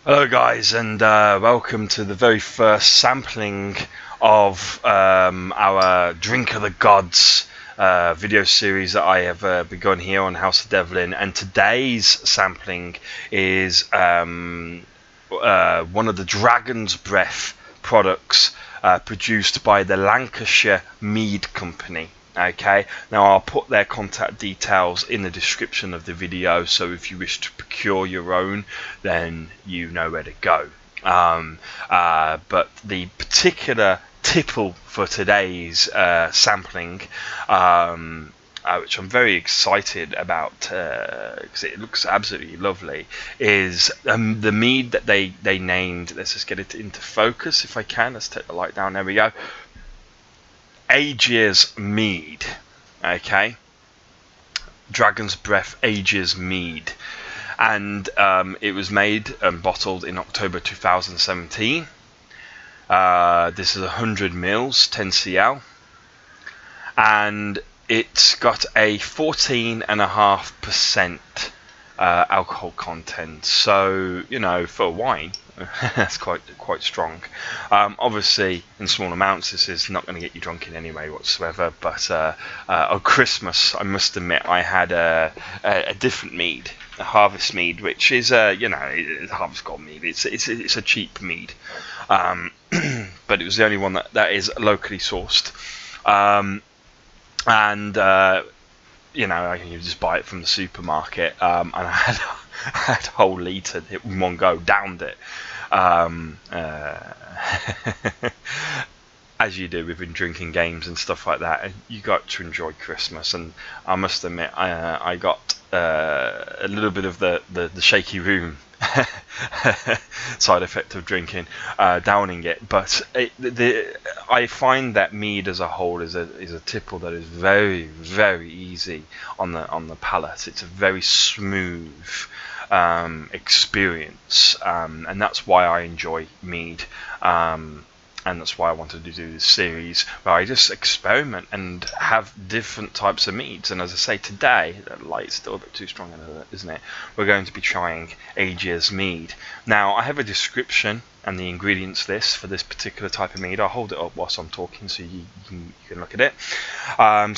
Hello guys, and welcome to the very first sampling of our Drink of the Gods video series that I have begun here on House of Devlin. And today's sampling is one of the Dragon's Breath products produced by the Lancashire Mead Company. Okay, now I'll put their contact details in the description of the video, so if you wish to procure your own, then you know where to go. But the particular tipple for today's sampling, which I'm very excited about because it looks absolutely lovely, is the mead that they named. Let's just get it into focus if I can. Let's take the light down. There we go. Aegir's mead. Okay, Dragon's Breath Aegir's mead, and it was made and bottled in October 2017. This is 100 mils, 10 cl, and it's got a 14.5% alcohol content. So, you know, for wine, that's quite strong. Obviously, in small amounts, this is not going to get you drunk in any way whatsoever. But on Christmas, I must admit, I had a different mead, a harvest mead, which is you know, it's harvest gold mead. It's a cheap mead, but it was the only one that is locally sourced, and you know, I can just buy it from the supermarket, and I had a whole litre in one go, downed it. As you do within drinking games and stuff like that, and you got to enjoy Christmas. And I must admit, I got a little bit of the shaky room side effect of drinking, downing it. But I find that mead as a whole is a tipple that is very easy on the palate. It's a very smooth experience, and that's why I enjoy mead, and that's why I wanted to do this series where I just experiment and have different types of meads. And as I say, today, the light's still a bit too strong, isn't it? We're going to be trying Aegir's mead. Now, I have a description and the ingredients list for this particular type of mead. I'll hold it up whilst I'm talking so you can look at it.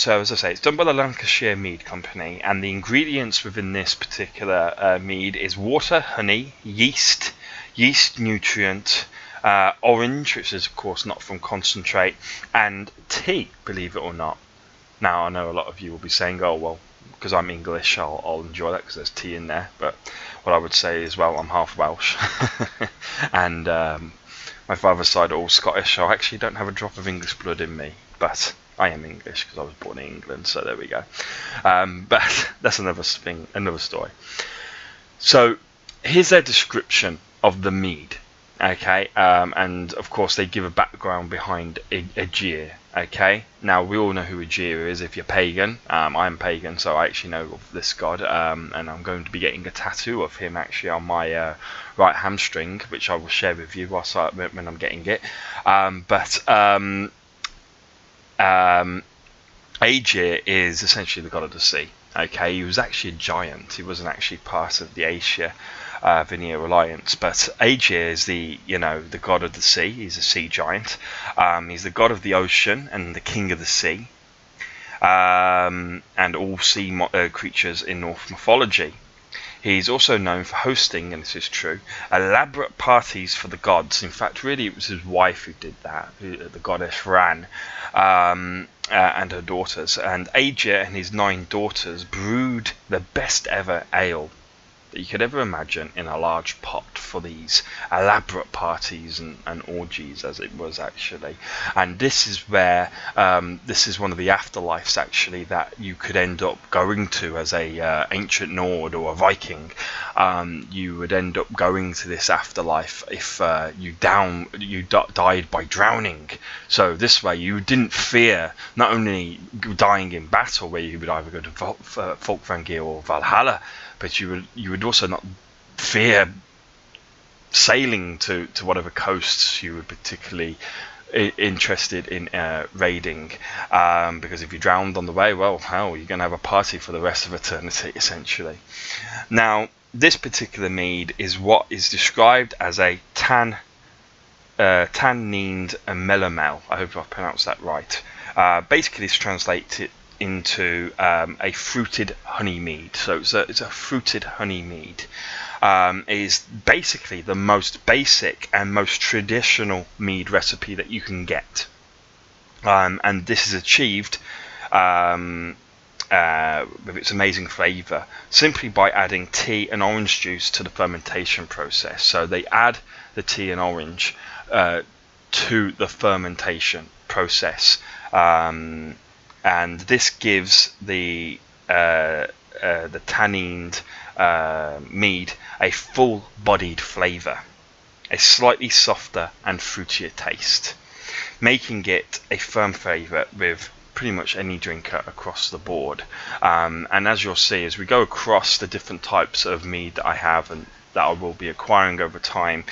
So as I say, it's done by the Lancashire Mead Company, and the ingredients within this particular mead is water, honey, yeast nutrient, orange, which is of course not from concentrate, and tea, believe it or not. Now, I know a lot of you will be saying, oh well, because I'm English, I'll enjoy that because there's tea in there. But what I would say is, well, I'm half Welsh, and my father's side are all Scottish, so I actually don't have a drop of English blood in me, but I am English because I was born in England, so there we go. But that's another thing, another story. So here's their description of the mead. Okay, and of course they give a background behind Aegir. Okay, now we all know who Aegir is if you're pagan. I'm pagan, so I actually know of this god, and I'm going to be getting a tattoo of him actually on my right hamstring, which I will share with you when I'm getting it. Aegir is essentially the god of the sea. Okay, he was actually a giant. He wasn't actually part of the Asia Veneer Alliance, but Aegir is the god of the sea. He's a sea giant. He's the god of the ocean and the king of the sea, and all sea creatures in Norse mythology. He's also known for hosting, and this is true, elaborate parties for the gods. In fact, really, it was his wife who did that, the goddess Ran, and her daughters. And Aegir and his 9 daughters brewed the best ever ale that you could ever imagine in a large pot for these elaborate parties and orgies, as it was actually. And this is where this is one of the afterlives actually that you could end up going to as a ancient Nord or a Viking. You would end up going to this afterlife if you died by drowning. So this way you didn't fear not only dying in battle, where you would either go to Folkvangir or Valhalla, but you would also not fear sailing to whatever coasts you were particularly interested in raiding, because if you drowned on the way, well, hell, you're going to have a party for the rest of eternity, essentially. Now, this particular mead is what is described as a tanned melomel. I hope I've pronounced that right. Basically, it's translated into a fruited honey mead. So it's a fruited honey mead. Is basically the most basic and most traditional mead recipe that you can get. And this is achieved with its amazing flavour simply by adding tea and orange juice to the fermentation process. So they add the tea and orange to the fermentation process, and this gives the tanned mead a full-bodied flavour, a slightly softer and fruitier taste, making it a firm favourite with pretty much any drinker across the board. And as you'll see as we go across the different types of mead that I have and that I will be acquiring over time,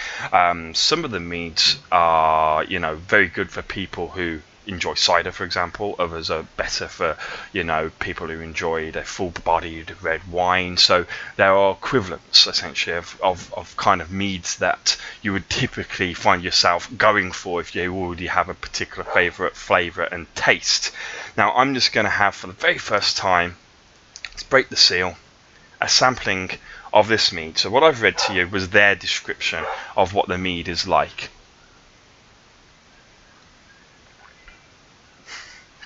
some of the meads are, you know, very good for people who enjoy cider, for example. Others are better for, you know, people who enjoyed a full-bodied red wine. So there are equivalents essentially of kind of meads that you would typically find yourself going for if you already have a particular favourite flavour and taste. Now I'm just going to have, for the very first time, let's break the seal, a sampling of this mead. So what I've read to you was their description of what the mead is like.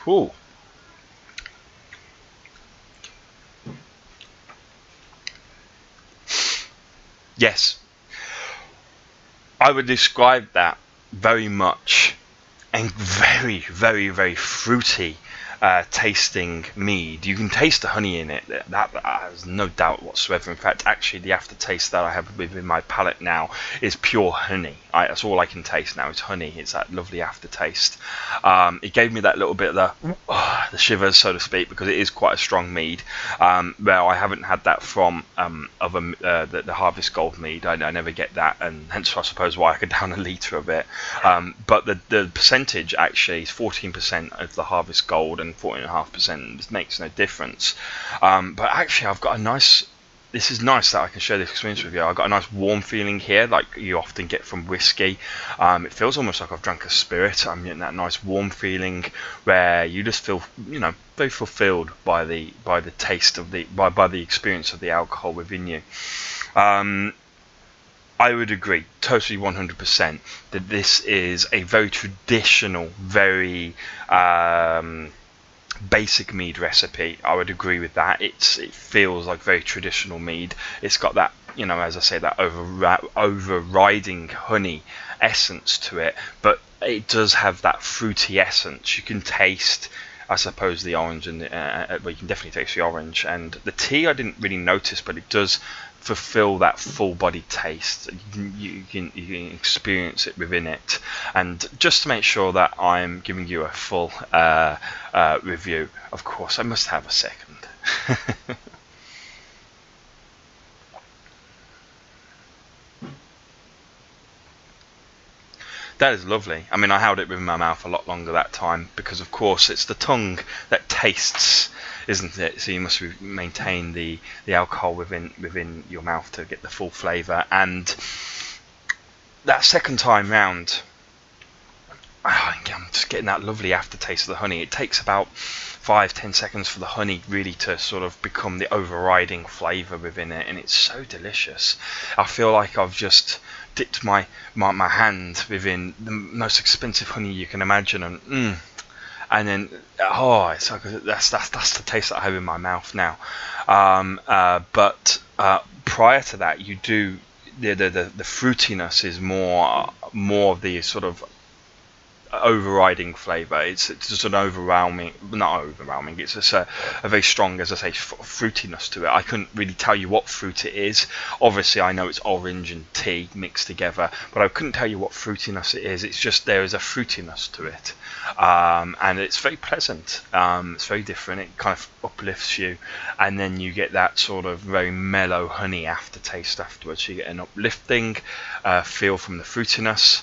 Ooh. Yes, I would describe that very much and very, very, very fruity tasting mead. You can taste the honey in it. That has no doubt whatsoever. In fact, actually, the aftertaste that I have within my palate now is pure honey. That's all I can taste now. It's honey. It's that lovely aftertaste. It gave me that little bit of the shivers, so to speak, because it is quite a strong mead. Where I haven't had that from the Harvest Gold mead. I never get that, and hence I suppose why I could down a litre of it. But the percentage actually is 14% of the Harvest Gold and 14.5%. This makes no difference. But actually, I've got a nice. This is nice that I can share this experience with you. I've got a nice warm feeling here, like you often get from whiskey. It feels almost like I've drunk a spirit. I'm getting that nice warm feeling where you just feel, you know, very fulfilled by the taste of by the experience of the alcohol within you. I would agree, totally 100%, that this is a very traditional, very basic mead recipe. I would agree with that. It feels like very traditional mead. It's got that, you know, as I say, that overriding honey essence to it, but it does have that fruity essence. You can taste, I suppose, the orange and well, you can definitely taste the orange, and the tea I didn't really notice, but it does fulfill that full-bodied taste. You can experience it within it. And just to make sure that I'm giving you a full review, of course, I must have a second. That is lovely. I mean, I held it within my mouth a lot longer that time because, of course, it's the tongue that tastes, isn't it? So you must maintain the alcohol within your mouth to get the full flavour. And that second time round, I'm just getting that lovely aftertaste of the honey. It takes about 5-10 seconds for the honey really to sort of become the overriding flavour within it, and it's so delicious. I feel like I've just dipped my hand within the most expensive honey you can imagine, and then it's like that's the taste that I have in my mouth now. But prior to that, you do the fruitiness is more of the sort of overriding flavour. It's just an not overwhelming, it's just a very strong, as I say, fruitiness to it. I couldn't really tell you what fruit it is. Obviously I know it's orange and tea mixed together, but I couldn't tell you what fruitiness it is. It's just there is a fruitiness to it, and it's very pleasant. It's very different. It kind of uplifts you, and then you get that sort of very mellow honey aftertaste afterwards. You get an uplifting feel from the fruitiness,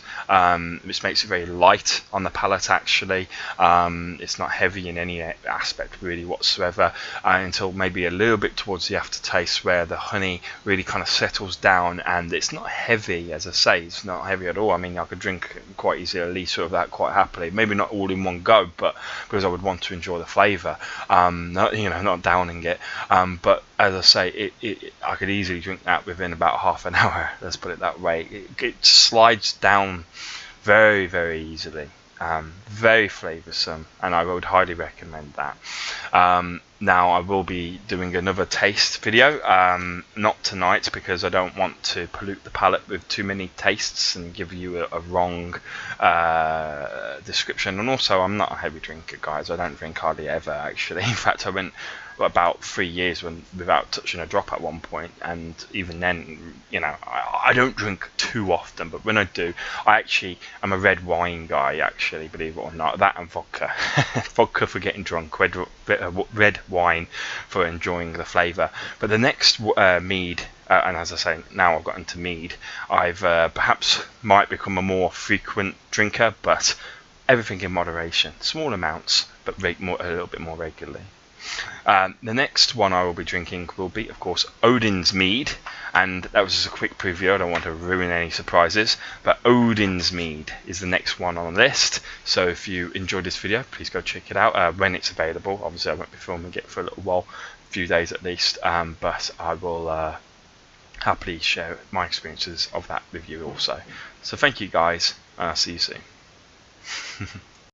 which makes it very light light on the palate actually. It's not heavy in any aspect really whatsoever until maybe a little bit towards the aftertaste, where the honey really kind of settles down, and it's not heavy. As I say, it's not heavy at all. I mean, I could drink quite easily a litre of that quite happily, maybe not all in one go, but because I would want to enjoy the flavour, not downing it, but as I say, I could easily drink that within about half an hour, let's put it that way. It slides down very, very easily, very flavoursome, and I would highly recommend that. Now I will be doing another taste video, not tonight because I don't want to pollute the palate with too many tastes and give you a wrong description. And also, I'm not a heavy drinker, guys. I don't drink hardly ever actually. In fact, I went about 3 years without touching a drop at one point, and even then, I don't drink too often, but when I do, I'm a red wine guy actually, believe it or not. That and vodka. Vodka for getting drunk, red wine for enjoying the flavour. But the next mead, and as I say, now I've got into mead, I've perhaps might become a more frequent drinker, but everything in moderation, small amounts, but a little bit more regularly. The next one I will be drinking will be, of course, Odin's Mead, and that was just a quick preview. I don't want to ruin any surprises, but Odin's Mead is the next one on the list. So if you enjoyed this video, please go check it out when it's available. Obviously I won't be filming it for a little while, a few days at least, but I will happily share my experiences of that with you also. So thank you guys, and I'll see you soon.